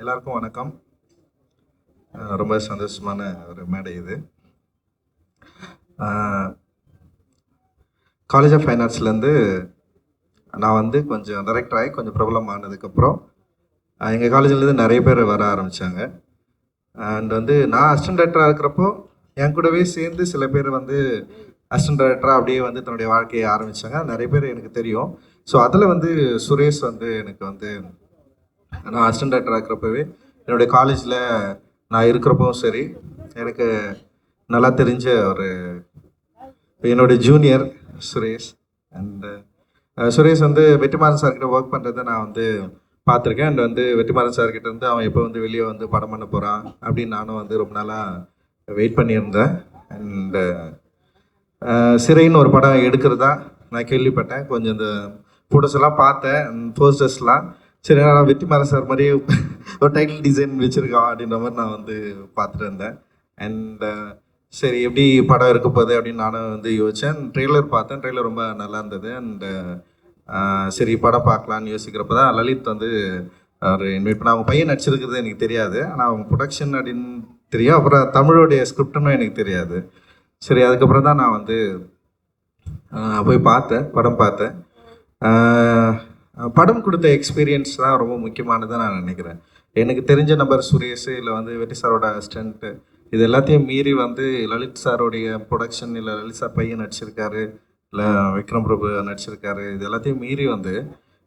எல்லாருக்கும் வணக்கம். ரொம்ப சந்தோஷமான ஒரு மேடை இது. காலேஜ் ஆஃப் ஃபைன் ஆர்ட்ஸ்லேருந்து நான் வந்து கொஞ்சம் டைரக்டர் ஆகி கொஞ்சம் பிரபலமானதுக்கப்புறம் எங்கள் காலேஜ்லேருந்து நிறைய பேர் வர ஆரம்பித்தாங்க. அண்ட் வந்து நான் அசிஸ்டன்ட் டைரக்டராக இருக்கிறப்போ என் கூடவே சேர்ந்து சில பேர் வந்து அசிஸ்டன்ட் டைரக்டராக அப்படியே வந்து தன்னுடைய வாழ்க்கையை ஆரம்பித்தாங்க. நிறைய பேர் எனக்கு தெரியும். ஸோ அதில் வந்து சுரேஷ் வந்து எனக்கு வந்து நான் அசிஸ்டன்ட் டைரக்டராக இருக்கிறப்பவே என்னுடைய காலேஜில் நான் இருக்கிறப்பவும் சரி, எனக்கு நல்லா தெரிஞ்ச ஒரு என்னுடைய ஜூனியர் சுரேஷ். அண்டு சுரேஷ் வந்து வெற்றிமாறன் சார்கிட்ட ஒர்க் பண்ணுறதை நான் வந்து பார்த்துருக்கேன். அண்ட் வந்து வெற்றிமாறன் சார்கிட்ட இருந்து அவன் எப்போ வந்து வெளியே வந்து படம் பண்ண போகிறான் அப்படின்னு நானும் வந்து ரொம்ப நாளாக வெயிட் பண்ணியிருந்தேன். அண்டு சிறைன்னு ஒரு படம் எடுக்கிறதா நான் கேள்விப்பட்டேன். கொஞ்சம் இந்த ஃபோட்டோஸ் எல்லாம் பார்த்தேன், போஸ்டர்ஸ்லாம். சரி, நான் வெற்றிமாறன் சார் மாதிரியே ஒரு டைட்டில் டிசைன் வச்சுருக்கான் அப்படின்ற மாதிரி நான் வந்து பார்த்துட்டு இருந்தேன். அண்ட் சரி, எப்படி படம் இருக்க போகுது அப்படின்னு நானும் வந்து யோசித்தேன். ட்ரெய்லர் பார்த்தேன், ட்ரெய்லர் ரொம்ப நல்லா இருந்தது. அண்டு சரி படம் பார்க்கலான்னு யோசிக்கிறப்ப தான் லலித் வந்து அவர் இன்வைட் பண்ண. அவங்க பையன் நடிச்சிருக்கிறது எனக்கு தெரியாது, ஆனால் அவங்க ப்ரொடக்ஷன் அப்படின்னு தெரியும். அப்புறம் தமிழோடைய ஸ்கிரிப்டுன்னு எனக்கு தெரியாது. சரி, அதுக்கப்புறம் தான் நான் வந்து போய் பார்த்தேன், படம் பார்த்தேன். படம் கொடுத்த எக்ஸ்பீரியன்ஸ் தான் ரொம்ப முக்கியமானதாக நான் நினைக்கிறேன். எனக்கு தெரிஞ்ச நபர் சுரேஷ், இல்லை வந்து வெற்றி சாரோட அசிஸ்டண்ட்டு, இது எல்லாத்தையும் மீறி வந்து லலித் சாரோடைய ப்ரொடக்ஷன், இல்லை லலித் சார் பையன் நடிச்சிருக்காரு, இல்லை விக்ரம் பிரபு நடிச்சிருக்காரு, இது எல்லாத்தையும் மீறி வந்து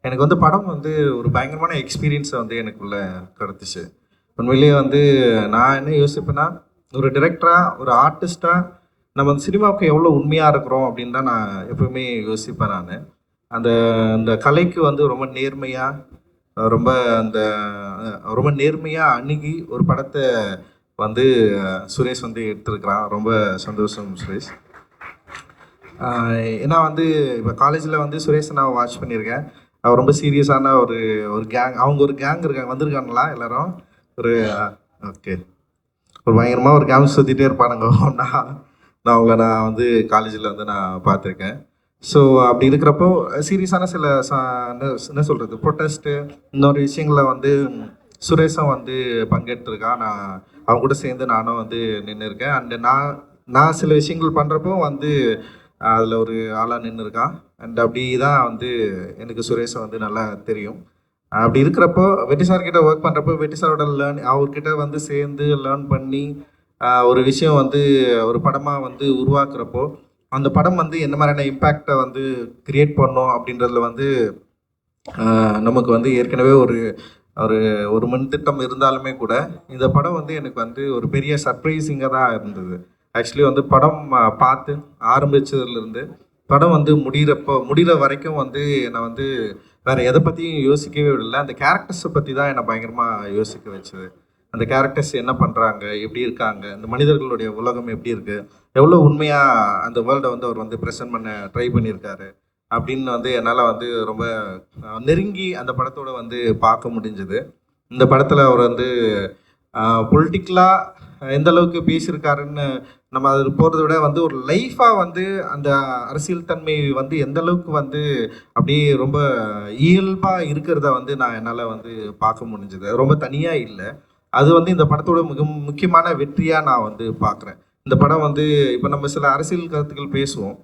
எனக்கு வந்து படம் வந்து ஒரு பயங்கரமான எக்ஸ்பீரியன்ஸை வந்து எனக்குள்ளே கிடச்சிச்சு. உண்மையிலேயே வந்து நான் என்ன யோசிப்பேன்னா, ஒரு டிரெக்டராக, ஒரு ஆர்டிஸ்ட்டாக நம்ம அந்த சினிமாவுக்கு எவ்வளோ உண்மையாக இருக்கிறோம் அப்படின்னு தான் நான் எப்பவுமே யோசிப்பேன். நான் அந்த கலைக்கு வந்து ரொம்ப நேர்மையாக அணுகி ஒரு படத்தை வந்து சுரேஷ் வந்து எடுத்திருக்கிறான். ரொம்ப சந்தோஷம் சுரேஷ். ஏன்னா வந்து இப்போ காலேஜில் வந்து சுரேஷை நான் வாட்ச் பண்ணியிருக்கேன். அவர் ரொம்ப சீரியஸான ஒரு கேங், அவங்க ஒரு கேங் இருக்காங்க, வந்திருக்காங்களா எல்லாரும்? ஓகே, ஒரு பயங்கரமாக ஒரு கேங் சுற்றிட்டே இருப்பானுங்க. நான் அவங்கள நான் வந்து காலேஜில் வந்து நான் பார்த்துருக்கேன். ஸோ அப்படி இருக்கிறப்போ சீரியஸான சில என்ன சொல்கிறது, ப்ரொட்டஸ்ட்டு, இன்னொரு விஷயங்களில் வந்து சுரேஷும் வந்து பங்கெடுத்துருக்கான். நான் அவங்க கூட சேர்ந்து நானும் வந்து நின்று இருக்கேன். அண்டு நான் சில விஷயங்கள் பண்ணுறப்போ வந்து அதில் ஒரு ஆளாக நின்று இருக்கான். அண்ட் அப்படி தான் வந்து எனக்கு சுரேஷை வந்து நல்லா தெரியும். அப்படி இருக்கிறப்போ வெற்றி சார்கிட்ட ஒர்க் பண்ணுறப்போ வெற்றி சாரோட அவர்கிட்ட வந்து சேர்ந்து லேர்ன் பண்ணி ஒரு விஷயம் வந்து ஒரு படமாக வந்து உருவாக்குறப்போ அந்த படம் வந்து என்ன மாதிரியான இம்பேக்டை வந்து கிரியேட் பண்ணோம் அப்படின்றதுல வந்து நமக்கு வந்து ஏற்கனவே ஒரு ஒரு ஒரு முன்திட்டம் இருந்தாலுமே கூட இந்த படம் வந்து எனக்கு வந்து ஒரு பெரிய சர்ப்ரைசிங்காக தான் இருந்தது. ஆக்சுவலி வந்து படம் பார்த்து ஆரம்பித்ததுலேருந்து படம் வந்து முடிகிற வரைக்கும் வந்து என்னை வந்து வேறு எதை பற்றியும் யோசிக்கவே விடலை. அந்த கேரக்டர்ஸை பற்றி தான் என்னை பயங்கரமாக யோசிக்க வச்சுது. அந்த கேரக்டர்ஸ் என்ன பண்ணுறாங்க, எப்படி இருக்காங்க, இந்த மனிதர்களுடைய உலகம் எப்படி இருக்குது, எவ்வளோ உண்மையாக அந்த வேர்ல்டை வந்து அவர் வந்து ப்ரெசென்ட் பண்ண ட்ரை பண்ணியிருக்காரு அப்படின்னு வந்து என்னால் வந்து ரொம்ப நெருங்கி அந்த படத்தோடு வந்து பார்க்க முடிஞ்சுது. இந்த படத்தில் அவர் வந்து பொலிட்டிக்கலாக எந்த அளவுக்கு பேசியிருக்காருன்னு நம்ம அது போகிறத விட வந்து ஒரு லைஃபாக வந்து அந்த அரசியல் தன்மை வந்து எந்த அளவுக்கு வந்து அப்படியே ரொம்ப இயல்பாக இருக்கிறத வந்து நான் என்னால் வந்து பார்க்க முடிஞ்சுது. ரொம்ப தனியாக இல்லை. அது வந்து இந்த படத்தோட மிக முக்கியமான வெற்றியாக நான் வந்து பார்க்குறேன். இந்த படம் வந்து இப்போ நம்ம சில அரசியல் கருத்துக்கள் பேசுவோம்,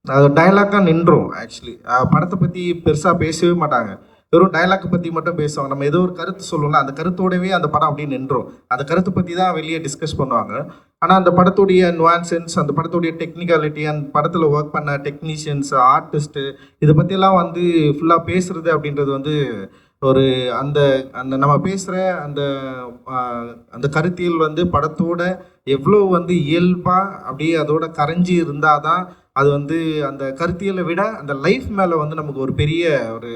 அது டைலாக்காக நின்றோம். ஆக்சுவலி படத்தை பற்றி பெருசாக பேசவே மாட்டாங்க, வெறும் டைலாக்கை பற்றி மட்டும் பேசுவாங்க. நம்ம ஏதோ ஒரு கருத்து சொல்லுவோம்ல, அந்த கருத்தோடவே அந்த படம் அப்படியே நின்றோம். அந்த கருத்தை பற்றி தான் வெளியே டிஸ்கஸ் பண்ணுவாங்க. ஆனால் அந்த படத்துடைய நுவான்சன்ஸ், அந்த படத்துடைய டெக்னிக்காலிட்டி, அந்த படத்தில் ஒர்க் பண்ண டெக்னீஷியன்ஸ், ஆர்டிஸ்ட்டு, இதை பற்றியெல்லாம் வந்து ஃபுல்லாக பேசுகிறது அப்படின்றது வந்து ஒரு அந்த அந்த நம்ம பேசுகிற அந்த அந்த கருத்தியல் வந்து படத்தோட எவ்வளோ வந்து இயல்பாக அப்படியே அதோட கரைஞ்சி இருந்தால் தான் அது வந்து அந்த கருத்தியலை விட அந்த லைஃப் மேலே வந்து நமக்கு ஒரு பெரிய ஒரு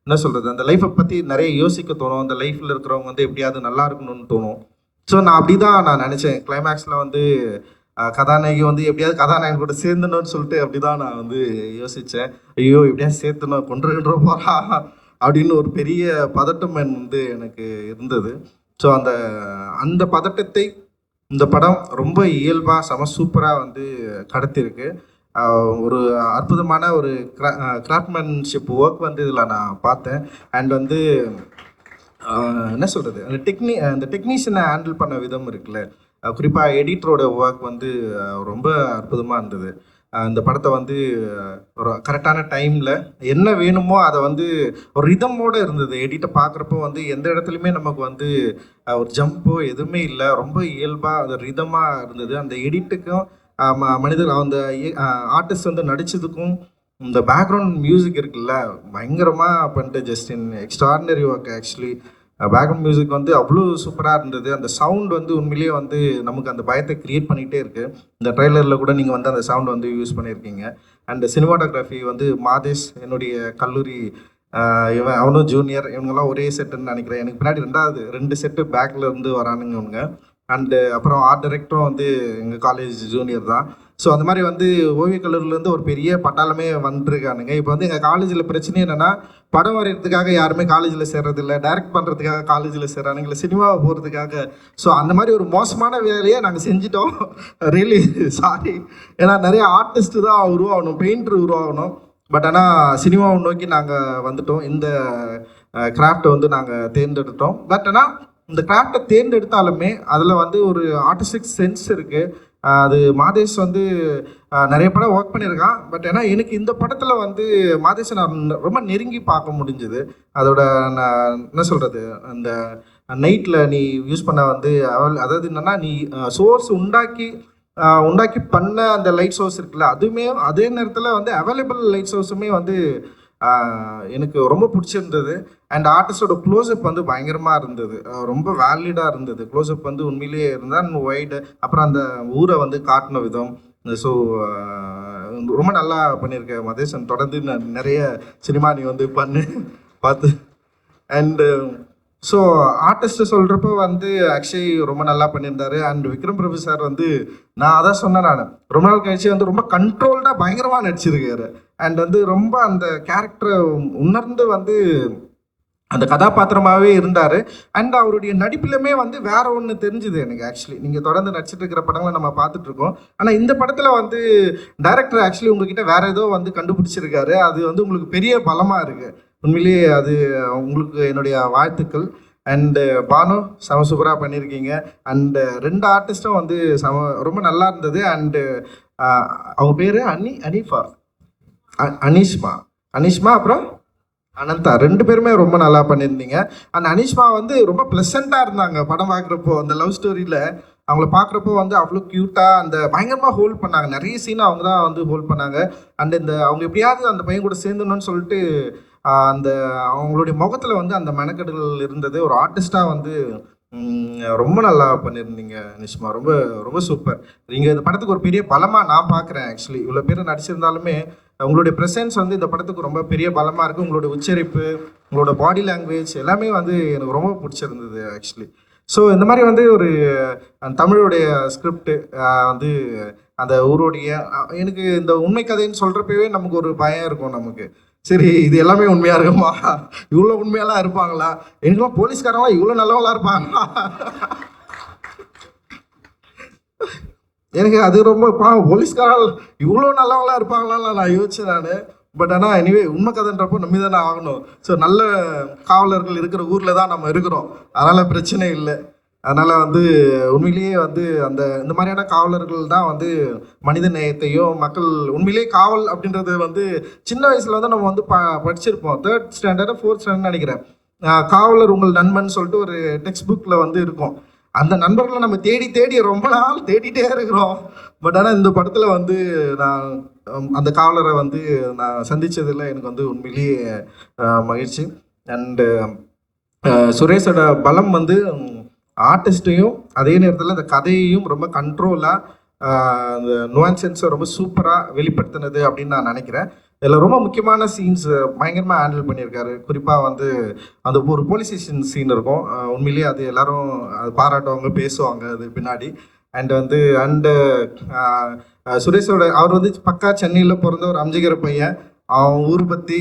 என்ன சொல்கிறது, அந்த லைஃப்பை பற்றி நிறைய யோசிக்க தோணும். அந்த லைஃப்பில் இருக்கிறவங்க வந்து எப்படியாவது நல்லா இருக்கணும்னு தோணும். ஸோ நான் அப்படி தான் நான் நினச்சேன். கிளைமேக்ஸில் வந்து கதாநாயகி வந்து எப்படியாவது கதாநாயகன் கூட சேர்ந்தணும்னு சொல்லிட்டு அப்படி தான் நான் வந்து யோசித்தேன். ஐயோ எப்படியாவது சேர்த்தணும், கொண்டு போகிறா அப்படின்னு ஒரு பெரிய பதட்டம் வந்து எனக்கு இருந்தது. ஸோ அந்த பதட்டத்தை இந்த படம் ரொம்ப இயல்பாக சூப்பராக வந்து கடத்திருக்கு. ஒரு அற்புதமான ஒரு கிராஃப்ட்மேன்ஷிப் ஒர்க் வந்து இதில் நான் பார்த்தேன். அண்ட் வந்து என்ன சொல்கிறது, அந்த டெக்னீஷியனை ஹேண்டில் பண்ண விதம் இருக்குல்ல, குறிப்பாக எடிட்டரோட ஒர்க் வந்து ரொம்ப அற்புதமாக இருந்தது. இந்த படத்தை வந்து ஒரு கரெக்டான டைமில் என்ன வேணுமோ அதை வந்து ஒரு ரிதமோடு இருந்தது. எடிட்டை பார்க்குறப்போ வந்து எந்த இடத்துலையுமே நமக்கு வந்து ஒரு ஜம்போ எதுவுமே இல்லை, ரொம்ப இயல்பாக அது ரிதமாக இருந்தது. அந்த எடிட்டுக்கும் மனிதர் அந்த ஆர்டிஸ்ட் வந்து நடித்ததுக்கும் இந்த பேக்ரவுண்ட் மியூசிக் இருக்குல்ல, பயங்கரமாக பண்ணிட்டு Justin extraordinary work actually. Background music வந்து அவ்வளோ சூப்பராக இருந்தது. அந்த சவுண்ட் வந்து உண்மையிலேயே வந்து நமக்கு அந்த பயத்தை க்ரியேட் பண்ணிகிட்டே இருக்குது. இந்த ட்ரெய்லரில் கூட நீங்கள் வந்து அந்த சவுண்ட் வந்து யூஸ் பண்ணியிருக்கீங்க. அண்ட் சினிமாட்டோகிராஃபி வந்து மாதேஷ், என்னுடைய கல்லூரி அவனும் ஜூனியர், இவங்கெல்லாம் ஒரே செட்டுன்னு நினைக்கிறேன். எனக்கு பின்னாடி 2 செட்டு பேக்கில் இருந்து வரானுங்க இவங்க. அண்டு அப்புறம் ஆர்ட் டைரக்டரும் வந்து எங்கள் காலேஜ் ஜூனியர் தான். ஸோ அந்த மாதிரி வந்து ஓவியக் கல்லூரிலேருந்து ஒரு பெரிய பட்டாளமே வந்துருக்கானுங்க. இப்போ வந்து எங்கள் காலேஜில் பிரச்சனை என்னென்னா, படம் வரைகிறதுக்காக யாருமே காலேஜில் சேர்றதில்லை, டைரக்ட் பண்ணுறதுக்காக காலேஜில் சேர்றானுங்க, இல்லை சினிமாவை போகிறதுக்காக. ஸோ அந்த மாதிரி ஒரு மோசமான வேலையை நாங்கள் செஞ்சிட்டோம். Really sorry. ஏன்னா நிறைய ஆர்டிஸ்ட்டு தான் உருவாகணும், பெயிண்டர் உருவாகணும். பட் ஆனால் சினிமாவை நோக்கி நாங்கள் வந்துட்டோம். இந்த கிராஃப்டை வந்து நாங்கள் தேர்ந்தெடுத்தோம். பட் ஆனால் இந்த கிராஃப்டை தேர்ந்தெடுத்தாலுமே அதில் வந்து ஒரு ஆர்டிஸ்டிக் சென்ஸ் இருக்குது. அது மாதேஷ் வந்து நிறைய படம் ஒர்க் பண்ணியிருக்கான். பட் ஏன்னா எனக்கு இந்த படத்தில் வந்து மாதேஷை நான் ரொம்ப நெருங்கி பார்க்க முடிஞ்சுது. அதோட நான் என்ன சொல்கிறது, அந்த நைட்டில் நீ யூஸ் பண்ண வந்து அதாவது என்னென்னா, நீ சோர்ஸ் உண்டாக்கி பண்ண அந்த லைட் சோர்ஸ் இருக்குல்ல, அதுவுமே அதே நேரத்தில் வந்து அவைலபிள் லைட் சோர்ஸுமே வந்து எனக்கு ரொம்ப பிடிச்சிருந்தது. அண்ட் ஆர்டிஸ்டோட க்ளோஸ்அப் வந்து பயங்கரமாக இருந்தது, ரொம்ப வேலிடாக இருந்தது. க்ளோஸ்அப் வந்து உண்மையிலேயே இருந்தால் ஒய்டு, அப்புறம் அந்த ஊரை வந்து காட்டின விதம். ஸோ ரொம்ப நல்லா பண்ணியிருக்கேன் மதேசன். தொடர்ந்து நிறைய சினிமா நீ வந்து பார்த்து. அண்டு ஸோ ஆர்டிஸ்ட்டு சொல்கிறப்போ வந்து ஆக்சுவலி ரொம்ப நல்லா பண்ணியிருந்தாரு. அண்ட் விக்ரம் பிரபு சார் வந்து நான் அதான் சொன்னேன், நான் ரொம்ப நாள் கழிச்சு வந்து ரொம்ப கண்ட்ரோல்டாக பயங்கரமாக நடிச்சிருக்காரு. அண்ட் வந்து ரொம்ப அந்த கேரக்டரை உணர்ந்து வந்து அந்த கதாபாத்திரமாகவே இருந்தார். அண்ட் அவருடைய நடிப்பிலுமே வந்து வேற ஒன்று தெரிஞ்சுது எனக்கு. ஆக்சுவலி நீங்கள் தொடர்ந்து நடிச்சிட்டு இருக்கிற படங்களை நம்ம பார்த்துட்ருக்கோம். ஆனால் இந்த படத்தில் வந்து டைரக்டர் ஆக்சுவலி உங்ககிட்ட வேற ஏதோ வந்து கண்டுபிடிச்சிருக்காரு. அது வந்து உங்களுக்கு பெரிய பலமாக இருக்குது. உண்மையிலேயே அது உங்களுக்கு என்னுடைய வாழ்த்துக்கள். அண்டு பானு செம சூப்பராக பண்ணியிருக்கீங்க. அண்டு 2 ஆர்டிஸ்ட்டும் வந்து ரொம்ப நல்லா இருந்தது. அண்டு அவங்க பேர் அனீஷ்மா அப்புறம் அனந்தா, 2 பேருமே ரொம்ப நல்லா பண்ணியிருந்தீங்க. அந்த அனீஷ்மா வந்து ரொம்ப ப்ளசண்ட்டாக இருந்தாங்க படம் பார்க்குறப்போ. அந்த லவ் ஸ்டோரியில் அவங்கள பார்க்குறப்போ வந்து அவ்வளோ க்யூட்டாக அந்த பயங்கரமாக ஹோல்ட் பண்ணாங்க. நிறைய சீனை அவங்க தான் வந்து ஹோல்ட் பண்ணாங்க. அண்ட் அவங்க எப்படியாவது அந்த பையன் கூட சேர்ந்துடணும்னு சொல்லிட்டு அந்த அவங்களுடைய முகத்தில் வந்து அந்த மெனக்கெடுகள் இருந்தது. ஒரு ஆர்டிஸ்டாக வந்து ரொம்ப நல்லா பண்ணியிருந்தீங்க நிஷ்மா. ரொம்ப ரொம்ப சூப்பர். நீங்கள் இந்த படத்துக்கு ஒரு பெரிய பலமாக நான் பார்க்குறேன். ஆக்சுவலி இவ்வளோ பேர் நடிச்சிருந்தாலுமே உங்களுடைய ப்ரெசன்ஸ் வந்து இந்த படத்துக்கு ரொம்ப பெரிய பலமாக இருக்குது. உங்களுடைய உச்சரிப்பு, உங்களோட பாடி லாங்குவேஜ் எல்லாமே வந்து எனக்கு ரொம்ப பிடிச்சிருந்தது ஆக்சுவலி. ஸோ இந்த மாதிரி வந்து ஒரு தமிழுடைய ஸ்கிரிப்டு வந்து அந்த ஊருடைய எனக்கு இந்த உண்மை கதைன்னு சொல்கிறப்பவே நமக்கு ஒரு பயம் இருக்கும். நமக்கு சரி இது எல்லாமே உண்மையாக இருக்குமா, இவ்வளோ உண்மையெல்லாம் இருப்பாங்களா, எனக்குலாம் போலீஸ்காரங்களாம் இவ்வளோ நல்லவங்களா இருப்பாங்களா, எனக்கு அது ரொம்ப போலீஸ்காரங்க இவ்வளோ நல்லவங்களா இருப்பாங்களான்னு நான் யோசிச்சேன் நான். பட் ஆனால் எனிவே உண்மை கதைன்றப்போ நம்பி தானே ஆகணும். ஸோ நல்ல காவலர்கள் இருக்கிற ஊரில் தான் நம்ம இருக்கிறோம், அதனால் பிரச்சனை இல்லை. அதனால் வந்து உண்மையிலேயே வந்து இந்த மாதிரியான காவலர்கள் தான் வந்து மனித நேயத்தையும் மக்கள் உண்மையிலேயே காவல் அப்படின்றது வந்து சின்ன வயசில் வந்து நம்ம வந்து படிச்சிருப்போம். 3rd ஸ்டாண்டர்டு 4th ஸ்டாண்டர்ட் நினைக்கிறேன். காவலர் உங்கள் நண்பன் சொல்லிட்டு ஒரு டெக்ஸ்ட் புக்கில் வந்து இருக்கும். அந்த நண்பர்களை நம்ம தேடி ரொம்ப நாள் தேடிட்டே இருக்கிறோம். பட் ஆனால் இந்த படத்தில் வந்து நான் அந்த காவலரை வந்து நான் சந்தித்ததில் எனக்கு வந்து உண்மையிலேயே மகிழ்ச்சி. அண்டு சுரேஷோட பலம் வந்து ஆர்டிஸ்ட்டையும் அதே நேரத்தில் அந்த கதையையும் ரொம்ப கண்ட்ரோலாக அந்த நுவான்சென்ஸை ரொம்ப சூப்பராக வெளிப்படுத்தினது அப்படின்னு நான் நினைக்கிறேன். இதில் ரொம்ப முக்கியமான சீன்ஸ் பயங்கரமாக ஹேண்டில் பண்ணியிருக்காரு. குறிப்பாக வந்து அந்த ஒரு போலீஸ் ஸ்டேஷன் சீன் இருக்கும். உண்மையிலேயே அது எல்லாரும் அது பாராட்டுவாங்க, பேசுவாங்க அது பின்னாடி. அண்டு சுரேஷோட அவர் வந்து பக்கா சென்னையில் பிறந்த ஒரு அம்ஜிகர பையன். அவன் ஊர் பற்றி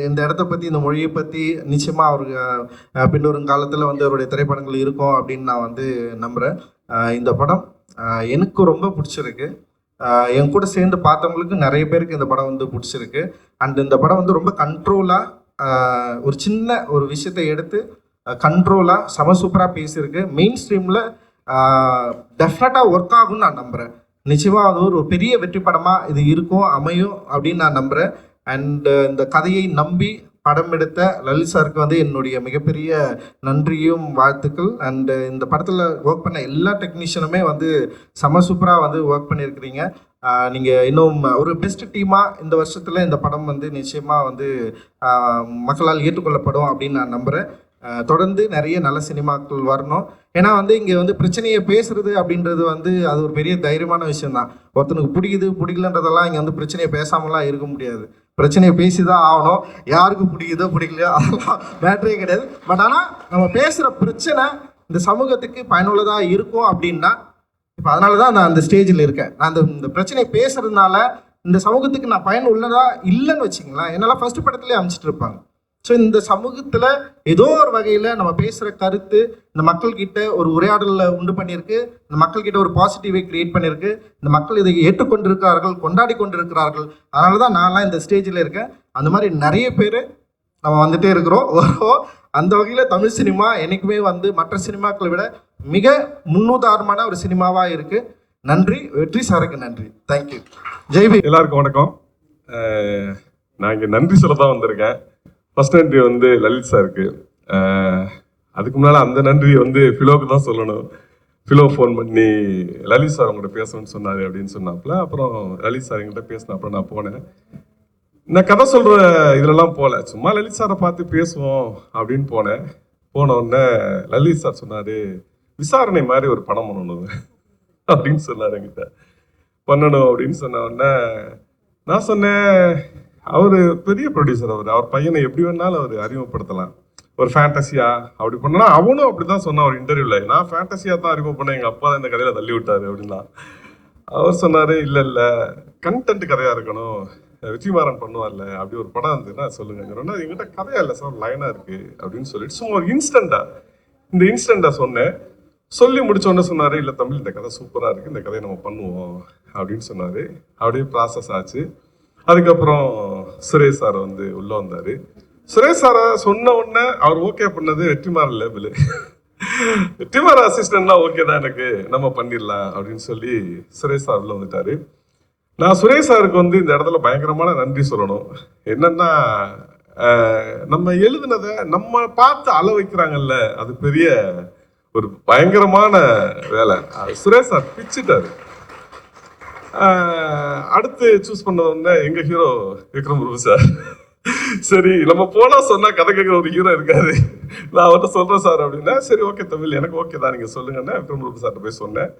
இந்த இடத்த பற்றி இந்த மொழியை பற்றி நிச்சயமாக அவருக்கு பின்வரும் காலத்தில் வந்து அவருடைய திரைப்படங்கள் இருக்கும் அப்படின்னு நான் வந்து நம்புகிறேன். இந்த படம் எனக்கு ரொம்ப பிடிச்சிருக்கு. என் கூட சேர்ந்து பார்த்தவங்களுக்கு நிறைய பேருக்கு இந்த படம் வந்து பிடிச்சிருக்கு. அண்ட் இந்த படம் வந்து ரொம்ப கண்ட்ரோலாக ஒரு சின்ன ஒரு விஷயத்தை எடுத்து கண்ட்ரோலாக செம சூப்பராக பேசியிருக்கு. மெயின் ஸ்ட்ரீமில் டெஃபினட்டாக ஒர்க் ஆகும்னு நான் நம்புகிறேன். நிச்சயமாக அது ஒரு பெரிய வெற்றி படமாக இது இருக்கும், அமையும் அப்படின்னு நான் நம்புகிறேன். அண்டு இந்த கதையை நம்பி படம் எடுத்த லலித் சாருக்கு வந்து என்னுடைய மிகப்பெரிய நன்றியும் வாழ்த்துக்கள். அண்டு இந்த படத்தில் ஒர்க் பண்ண எல்லா டெக்னீஷியனுமே வந்து செம சூப்பராக வந்து ஒர்க் பண்ணியிருக்கிறீங்க. நீங்கள் இன்னும் ஒரு பெஸ்ட் டீமாக இந்த வருஷத்தில் இந்த படம் வந்து நிச்சயமாக வந்து மக்களால் ஏற்றுக்கொள்ளப்படும் அப்படின்னு நான் நம்புகிறேன். தொடர்ந்து நிறைய நல்ல சினிமாக்கள் வரணும். ஏன்னா வந்து இங்கே வந்து பிரச்சனையை பேசுறது அப்படின்றது வந்து அது ஒரு பெரிய தைரியமான விஷயம்தான். ஒருத்தனுக்கு பிடிக்கலன்றதெல்லாம் இங்கே வந்து பிரச்சனையை பேசாமலாம் இருக்க முடியாது. பிரச்சனையை பேசி தான் ஆகணும். யாருக்கு பிடிக்குதோ பிடிக்கலையோ அதெல்லாம் மேட்டரே கிடையாது. பட் ஆனால் நம்ம பேசுகிற பிரச்சனை இந்த சமூகத்துக்கு பயனுள்ளதாக இருக்கும் அப்படின்னா, இப்போ அதனால தான் நான் அந்த ஸ்டேஜில் இருக்கேன். நான் இந்த பிரச்சனையை பேசுறதுனால இந்த சமூகத்துக்கு நான் பயனுள்ளதா இல்லைன்னு வச்சுங்களேன், என்னெல்லாம் ஃபர்ஸ்ட் படத்துலேயே அமைச்சிட்டு இருப்பாங்க. ஸோ இந்த சமூகத்தில் ஏதோ ஒரு வகையில் நம்ம பேசுகிற கருத்து இந்த மக்கள்கிட்ட ஒரு உரையாடலை உண்டு பண்ணியிருக்கு, இந்த மக்கள்கிட்ட ஒரு பாசிட்டிவை கிரியேட் பண்ணியிருக்கு, இந்த மக்கள் இதை ஏற்றுக்கொண்டிருக்கிறார்கள், கொண்டாடி கொண்டிருக்கிறார்கள். அதனால தான் நான்லாம் இந்த ஸ்டேஜில் இருக்கேன். அந்த மாதிரி நிறைய பேர் நம்ம வந்துட்டே இருக்கிறோம். அந்த வகையில் தமிழ் சினிமா என்றைக்குமே வந்து மற்ற சினிமாக்களை விட மிக முன்னுதாரணமான ஒரு சினிமாவாக இருக்குது. நன்றி. வெற்றி சாருக்கு நன்றி. தேங்க்யூ. ஜெய்பி. எல்லாருக்கும் வணக்கம். நான் இங்கே நன்றி சொல்ல தான் வந்திருக்கேன். ஃபர்ஸ்ட் நன்றி வந்து லலித் சாருக்கு. அதுக்கு முன்னால் அந்த நன்றி வந்து ஃபிலோக்கு தான் சொல்லணும். ஃபிலோ ஃபோன் பண்ணி லலித் சார் உங்கள்கிட்ட பேசணும்னு சொன்னார் அப்படின்னு சொன்னாப்புல. அப்புறம் லலித் சார் எங்கிட்ட பேசினாப்புல நான் போனேன். நான் கதை சொல்கிற இதிலலாம் போகல, சும்மா லலித் சாரை பார்த்து பேசுவோம் அப்படின்னு போனேன். போன உடனே லலித் சார் சொன்னார், விசாரணை மாதிரி ஒரு படம் பண்ணணும் அப்படின்னு சொன்னார். என்கிட்ட பண்ணணும் அப்படின்னு சொன்ன உடனே நான் சொன்னேன், அவர் பெரிய ப்ரொடியூசர், அவர் பையனை எப்படி வேணாலும் அவர் அறிமுகப்படுத்தலாம். ஒரு ஃபேண்டசியா அப்படி பண்ணா அவனும் அப்படி தான் சொன்னான் ஒரு இன்டர்வியூவில். நான் ஃபேண்டசியா தான் அறிமுகம் பண்ணேன், எங்கள் அப்பா தான் இந்த கதையில் தள்ளி விட்டாரு அப்படின்னா. அவர் சொன்னார், இல்லை கண்டென்ட் கதையாக இருக்கணும், வெற்றிமாறன் பண்ணுவார்ல அப்படி ஒரு படம் இருந்ததுன்னா சொல்லுங்க. எங்கிட்ட கதையா இல்லை சார், லைனாக இருக்குது அப்படின்னு சொல்லிட்டு சும்மா ஒரு இன்ஸ்டண்ட்டாக சொன்னேன். சொல்லி முடிச்சோடனே சொன்னார், இல்லை தமிழ் இந்த கதை சூப்பராக இருக்குது, இந்த கதையை நம்ம பண்ணுவோம் அப்படின்னு சொன்னார். அப்படியே ப்ராசஸ் ஆச்சு. அதுக்கப்புறம் சுரேஷ் சார் வந்து உள்ளே வந்தார். சுரேஷ் சாரை சொன்ன உடனே அவர் ஓகே பண்ணது வெற்றிமாறன் லேபிள். வெற்றிமாறன் அசிஸ்டன்ட்லாம் ஓகே தான் எனக்கு, நம்ம பண்ணிடலாம் அப்படின்னு சொல்லி சுரேஷ் சார் உள்ள வந்துட்டாரு. நான் சுரேஷ் சாருக்கு வந்து இந்த இடத்துல பயங்கரமான நன்றி சொல்லணும். என்னன்னா, நம்ம எழுதுனதை நம்ம பார்த்து அள வைக்கிறாங்கல்ல, அது பெரிய ஒரு பயங்கரமான வேலை. சுரேஷ் சார் பிச்சுட்டாரு. அடுத்து சூஸ் பண்ண எங்க ஹீரோ விக்ரம் பிரபு சார். சரி நம்ம போனா சொன்னா கதை கேட்கிற ஒரு ஹீரோ இருக்காரு, நான் அவர்கிட்ட சொல்றேன் சார் அப்படின்னா, சரி ஓகே தமிழ் எனக்கு ஓகே தான் நீங்க சொல்லுங்கன்னா விக்ரம் பிரபு சார்கிட்ட போய் சொன்னேன்.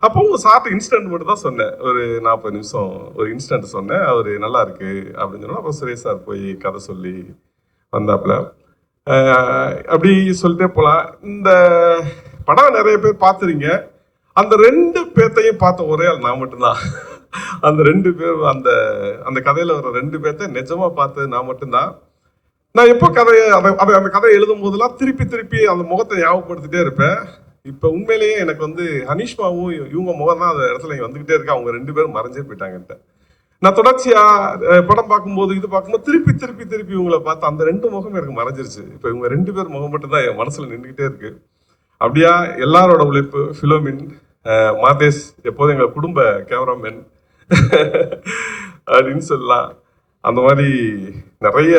அப்போ சார்ட்டு இன்ஸ்டன்ட் மட்டும் தான் சொன்னேன், ஒரு 40 நிமிஷம் ஒரு இன்ஸ்டன்ட் சொன்னேன். அவரு நல்லா இருக்கு அப்படின்னு சொன்னா, அப்புறம் சுரேஷ் சார் போய் கதை சொல்லி வந்தாப்புல. அப்படி சொல்லிட்டே போலாம். இந்த படம் நிறைய பேர் பார்த்துறீங்க. அந்த 2 பேர்த்தையும் பார்த்த ஒரே ஆள் நான் மட்டும்தான். அந்த 2 பேர் அந்த கதையில வர 2 பேர்த்த நிஜமா பார்த்தது நான் மட்டும்தான். நான் எப்போ அந்த கதையை எழுதும் போதெல்லாம் திருப்பி அந்த முகத்தை ஞாபகப்படுத்திட்டே இருப்பேன். இப்போ உண்மையிலேயே எனக்கு வந்து ஹனிஷ்மாவும் இவங்க முகம் தான் அந்த இடத்துல இங்கே வந்துகிட்டே இருக்கு. அவங்க 2 பேரும் மறைஞ்சே போயிட்டாங்கன்ட்டு. நான் தொடர்ச்சியா படம் பார்க்கும்போது இது பார்க்கும்போது திருப்பி இவங்களை பார்த்து அந்த 2 முகமும் எனக்கு மறைஞ்சிருச்சு. இப்போ இவங்க 2 பேர் முகம் மட்டும்தான் என் மனசுல நின்றுகிட்டே இருக்கு. அப்படியா எல்லாரோட உழைப்பு, ஃபிலோமின், மாதேஷ் எப்போதும் எங்கள் குடும்ப கேமராமேன் அப்படின்னு சொல்லலாம். அந்த மாதிரி நிறைய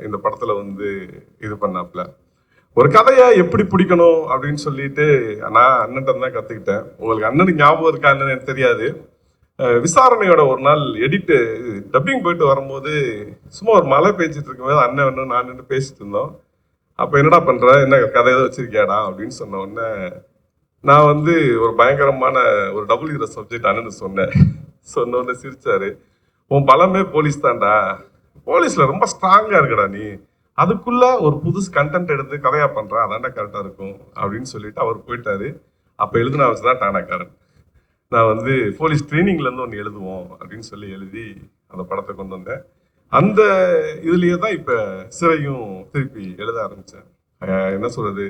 இந்த படத்தில் வந்து இது பண்ணாப்புல. ஒரு கதையை எப்படி பிடிக்கணும் அப்படின்னு சொல்லிட்டு நான் அண்ணன்ட்ட தான் கற்றுக்கிட்டேன். உங்களுக்கு அண்ணனுக்கு ஞாபகம் இருக்கா என்னன்னு எனக்கு தெரியாது. விசாரணையோட ஒரு நாள் எடிட்டு டப்பிங் போயிட்டு வரும்போது சும்மா ஒரு மழை பேசிட்டு இருக்கும்போது அண்ணன் நான் பேசிட்டு இருந்தோம். அப்போ என்னடா பண்ணுற, என்ன கதை ஏதோ வச்சிருக்கியாடா அப்படின்னு சொன்ன உடனே நான் வந்து ஒரு பயங்கரமான ஒரு டபுள் ஹீரோ சப்ஜெக்ட் அண்ணன் சொன்னேன். சொன்ன உடனே சிரிச்சாரு, உன் பலமே போலீஸ் தான்டா, போலீஸில் ரொம்ப ஸ்ட்ராங்காக இருக்கடா நீ, அதுக்குள்ள ஒரு புதுசு கண்டென்ட் எடுத்து கதையா பண்ற, அதான்டா கரெக்டாக இருக்கும் அப்படின்னு சொல்லிட்டு அவர் போயிட்டாரு. அப்போ எழுதின வச்சு தான் டானாக்காரன். நான் வந்து போலீஸ் ட்ரைனிங்லேருந்து ஒன்று எழுதுவோம் அப்படின்னு சொல்லி எழுதி அந்த படத்தை கொண்டு வந்தேன். அந்த இதுலேயே தான் இப்போ சிறையும் திருப்பி எழுத ஆரம்பித்தேன். என்ன சொல்கிறது,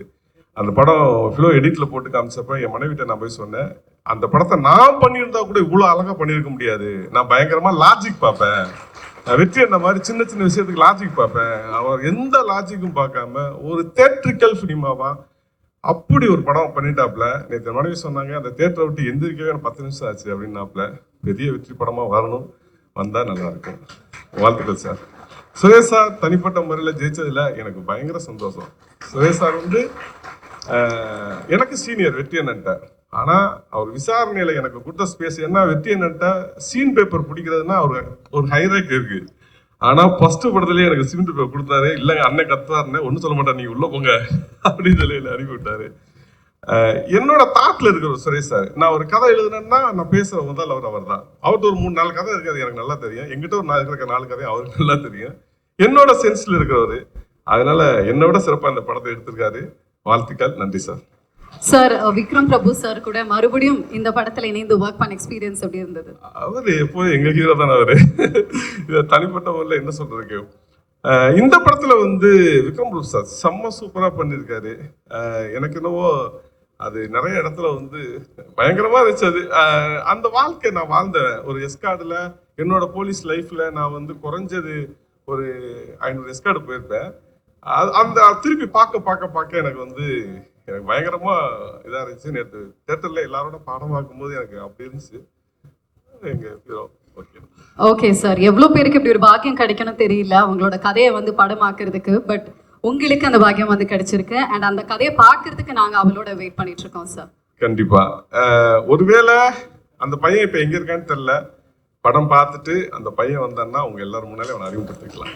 அந்த படம் ஃபிலோ எடிட்டில் போட்டு காமிச்சப்ப என் மனைவிட்ட நான் போய் சொன்னேன், அந்த படத்தை நான் பண்ணியிருந்தா கூட இவ்வளோ அழகாக பண்ணியிருக்க முடியாது, நான் பயங்கரமாக லாஜிக் பார்ப்பேன், வெற்றி அந்த மாதிரி சின்ன சின்ன விஷயத்துக்கு லாஜிக் பார்ப்பேன். அவர் எந்த லாஜிக்கும் பார்க்காம ஒரு தேட்ரிக்கல் ஃபிலிமாவா அப்படி ஒரு படம் பண்ணிட்டாப்ல. நேற்று மனைவி சொன்னாங்க அந்த தேட்டரை விட்டு எந்திரிக்கவே எனக்கு 10 நிமிஷம் ஆச்சு அப்படின்னாப்ல. பெரிய வெற்றி படமா வரணும், வந்தா நல்லா இருக்கும். வாழ்த்துக்கள் சார். சுரேஷ் சார் தனிப்பட்ட முறையில் ஜெயிச்சதுல எனக்கு பயங்கர சந்தோஷம். சுரேஷ் சார் வந்து எனக்கு சீனியர் வெற்றி அண்ணன்ட்ட. ஆனா அவர் விசாரணையில எனக்கு கொடுத்த ஸ்பேஸ் என்ன, வெற்றி அண்ணன்ட்ட சீன் பேப்பர் பிடிக்கிறதுனா ஒரு ஹைராக் இருக்கு. ஆனா ஃபர்ஸ்ட் படத்துலயே எனக்கு சீன் பேப்பர் கொடுத்தாரு. இல்லைங்க அண்ணன் கத்துவாருன்னு ஒன்றும் சொல்ல மாட்டேன், நீங்க உள்ள போங்க அப்படின்னு சொல்லி அனுப்பி விட்டாரு. என்னோட தாட்ல இருக்கிற சுரேஷ் சார், நான் ஒரு கதை எழுதுனேன்னா நான் பேசுற முதல் அவர் தான். அவர்கிட்ட ஒரு 3-4 கதை இருக்காது எனக்கு நல்லா தெரியும். எங்கிட்ட ஒரு இருக்கிற 4 கதை அவருக்கு நல்லா தெரியும். என்னோட சென்ஸ்ல இருக்கிறவரு. அதனால என்னை விட சிறப்பா இந்த படத்தை எடுத்திருக்காரு. வாழ்த்துக்கள். நன்றி sir. Sir Vikram Prabhu sir கூட மறுபடியும் இந்த படத்துல இணைந்து ஒர்க் பண்ண எக்ஸ்பீரியன்ஸ் எப்படி இருந்தது? அவரு எப்போதும் எங்க ஹீரோ தானே அவரு. தனிப்பட்ட முறையில் என்ன சொல்றதுக்கு, இந்த படத்துல வந்து விக்ரம் பிரபு சார் செம்ம சூப்பரா பண்ணியிருக்காரு. எனக்கு என்னவோ அது நிறைய இடத்துல வந்து பயங்கரமா இருந்துச்சு. அது அந்த வாழ்க்கை நான் வாழ்ந்தேன். ஒரு எஸ்கார்டுல என்னோட போலீஸ் லைஃப்ல நான் வந்து குறைஞ்சது ஒரு 500 எஸ்கார்டு போயிருப்பேன். அந்த திருப்பி பார்க்க எனக்கு வந்து எனக்கு பயங்கரமா இதா இருந்துச்சு. நேற்று தேட்டர்ல எல்லாரோட பாடம் பார்க்கும்போது எனக்கு அப்படி இருந்துச்சு. எங்க ஹீரோ ஓகே சார், எவ்வளவு பேருக்கு இப்படி ஒரு பாக்கியம் கிடைக்கணும் தெரியல அவங்களோட கதையை வந்து படமாக்குறதுக்கு. பட் உங்களுக்கு அந்த பாக்கியம் வந்து கிடைச்சிருக்கு. அண்ட் அந்த கதையை பார்க்கறதுக்கு நாங்க அவளோட வெயிட் பண்ணிட்டு இருக்கோம் சார். கண்டிப்பா. ஒருவேளை அந்த பையன் இப்ப எங்க இருக்கான்னு தெரியல. படம் பார்த்துட்டு அந்த பையன் வந்தான்னா உங்க எல்லாரும் முன்னாலே அவனை அறிமுகப்படுத்திக்கலாம்.